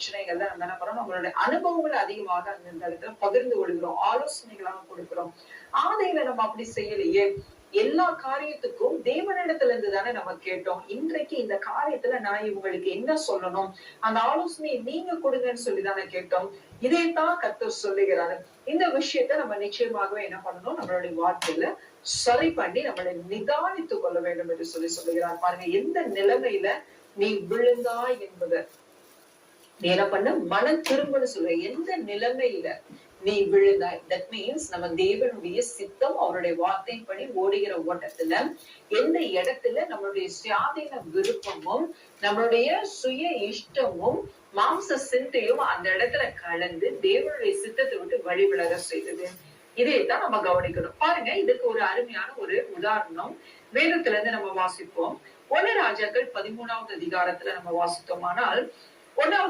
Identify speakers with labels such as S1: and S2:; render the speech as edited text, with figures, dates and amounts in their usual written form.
S1: பிரச்சனைகள்ல நம்ம என்ன பண்றோம், நம்மளுடைய அனுபவங்களை அதிகமாக அந்த இடத்துல பகிர்ந்து கொள்கிறோம், ஆலோசனைகளாக கொடுக்கிறோம். ஆதையில நம்ம அப்படி செய்யலையே. எல்லா காரியத்துக்கும் தேவனிடத்துல இருந்து தானே நம்ம கேட்டோம். இன்றைக்கு இந்த காரியத்துல நான் இவங்களுக்கு என்ன சொல்லணும், அந்த ஆலோசனையை நீங்க கொடுங்கன்னு சொல்லிதானே கேட்டோம். இதைத்தான் கர்த்தர் சொல்லுகிறாரு. இந்த விஷயத்த நம்ம நிச்சயமாகவே என்ன பண்ணணும், நம்மளுடைய வாழ்க்கையில சரி பண்ணி நம்மளை நிதானித்துக் கொள்ள வேண்டும் என்று சொல்லுகிறார். பாருங்க, எந்த நிலைமையில நீ விழுந்தாய் என்பதை நீ என்ன பண்ண, மன திரும்பன்னு சொல்ற. எந்த நிலைமையில நீ விழுந்தாய், தட் மீன்ஸ் நம்ம தேவனுடைய சித்தம் அவருடைய வார்த்தைப்படி ஓடுகிற ஓட்டத்துல எந்த இடத்துல நம்மளுடைய சுயாதீன விருப்பமும் நம்மளுடைய சுய இஷ்டமும் மாம்ச சிந்தையும் அந்த இடத்துல கலந்து தேவனுடைய சித்தத்தை விட்டு வழி விலக செய்தது. இதைத்தான் நம்ம கவனிக்கணும். பாருங்க, இதுக்கு ஒரு அருமையான ஒரு உதாரணம் வேதத்துல இருந்து நம்ம வாசிப்போம். 1 ராஜாக்கள் 13வது அதிகாரத்துல நம்ம வாசித்தோமானால் 1வது